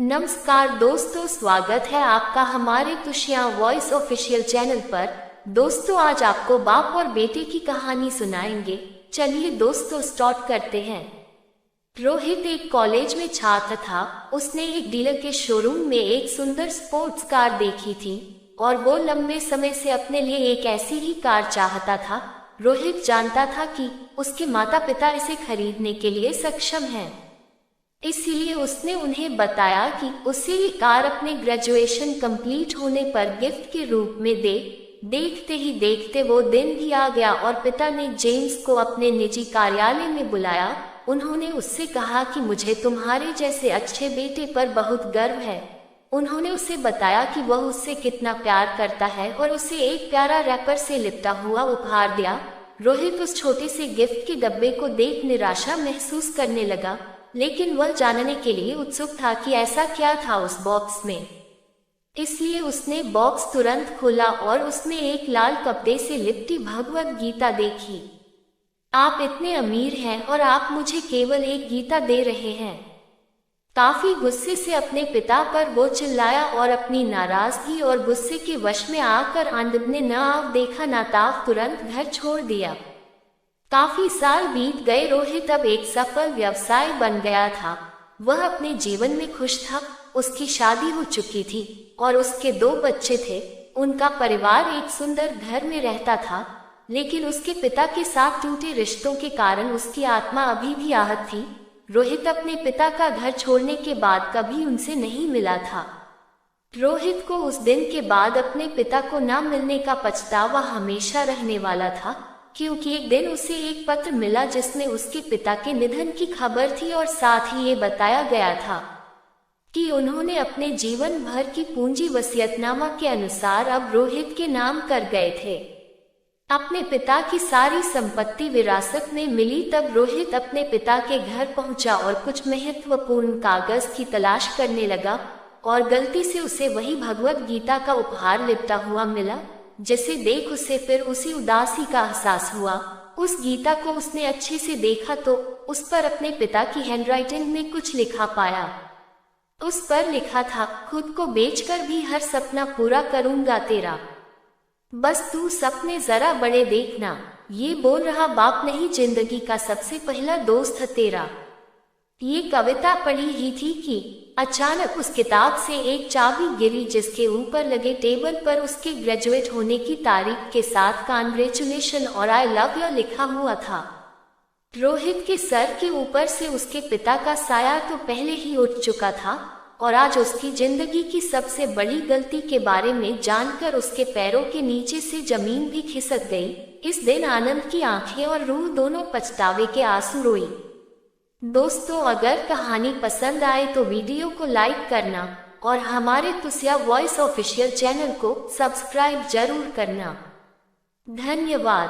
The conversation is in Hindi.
नमस्कार दोस्तों, स्वागत है आपका हमारे खुशियाँ वॉइस ऑफिशियल चैनल पर। दोस्तों, आज आपको बाप और बेटे की कहानी सुनाएंगे। चलिए दोस्तों, स्टार्ट करते हैं। रोहित एक कॉलेज में छात्र था। उसने एक डीलर के शोरूम में एक सुंदर स्पोर्ट्स कार देखी थी और वो लंबे समय से अपने लिए एक ऐसी ही कार चाहता था। रोहित जानता था कि उसके माता पिता इसे खरीदने के लिए सक्षम हैं, इसीलिए उसने उन्हें बताया कि उसे ये कार अपने ग्रेजुएशन कंप्लीट होने पर गिफ्ट के रूप में दे। देखते ही देखते वो दिन भी आ गया और पिता ने जेम्स को अपने निजी कार्यालय में बुलाया। उन्होंने उससे कहा कि मुझे तुम्हारे जैसे अच्छे बेटे पर बहुत गर्व है। उन्होंने उसे बताया कि वह उससे कितना प्यार करता है और उसे एक प्यारा रैपर से लिपटा हुआ उपहार दिया। रोहित उस छोटे से गिफ्ट के डब्बे को देख निराशा महसूस करने लगा, लेकिन वह जानने के लिए उत्सुक था कि ऐसा क्या था उस बॉक्स में। इसलिए उसने बॉक्स तुरंत खोला और उसमें एक लाल कपड़े से लिपटी भगवद गीता देखी। आप इतने अमीर हैं और आप मुझे केवल एक गीता दे रहे हैं। काफी गुस्से से अपने पिता पर वो चिल्लाया और अपनी नाराजगी और गुस्से के वश में आकर आनंद ने न आव देखा न ताव तुरंत घर छोड़ दिया। काफी साल बीत गए। रोहित अब एक सफल व्यवसाय बन गया था। वह अपने जीवन में खुश था। उसकी शादी हो चुकी थी और उसके 2 बच्चे थे। उनका परिवार एक सुंदर घर में रहता था, लेकिन उसके पिता के साथ टूटे रिश्तों के कारण उसकी आत्मा अभी भी आहत थी। रोहित अपने पिता का घर छोड़ने के बाद कभी उनसे नहीं मिला था। रोहित को उस दिन के बाद अपने पिता को न मिलने का पछतावा हमेशा रहने वाला था, क्योंकि एक दिन उसे एक पत्र मिला जिसमें उसके पिता के निधन की खबर थी और साथ ही ये बताया गया था कि उन्होंने अपने जीवन भर की पूंजी वसीयतनामा के अनुसार अब रोहित के नाम कर गए थे। अपने पिता की सारी संपत्ति विरासत में मिली तब रोहित अपने पिता के घर पहुंचा और कुछ महत्वपूर्ण कागज की तलाश करने लगा और गलती से उसे वही भगवद गीता का उपहार लिपटा हुआ मिला, जिसे देख उसे फिर उसी उदासी का एहसास हुआ। उस गीता को उसने अच्छे से देखा तो उस पर अपने पिता की हैंडराइटिंग में कुछ लिखा पाया। उस पर लिखा था, खुद को बेचकर भी हर सपना पूरा करूंगा तेरा, बस तू सपने जरा बड़े देखना। ये बोल रहा बाप नहीं, जिंदगी का सबसे पहला दोस्त है तेरा। ये कविता पढ़ी ही थी कि अचानक उस किताब से एक चाबी गिरी, जिसके ऊपर लगे टेबल पर उसके ग्रेजुएट होने की तारीख के साथ कांग्रेचुलेशन और आई लव यू लिखा हुआ था। रोहित के सर के ऊपर से उसके पिता का साया तो पहले ही उठ चुका था और आज उसकी जिंदगी की सबसे बड़ी गलती के बारे में जानकर उसके पैरों के नीचे से जमीन भी खिसक गई। इस दिन आनंद की आंखें और रूह दोनों पछतावे के आंसू रोई। दोस्तों, अगर कहानी पसंद आए तो वीडियो को लाइक करना और हमारे खुशियाँ वॉइस ऑफिशियल चैनल को सब्सक्राइब जरूर करना। धन्यवाद।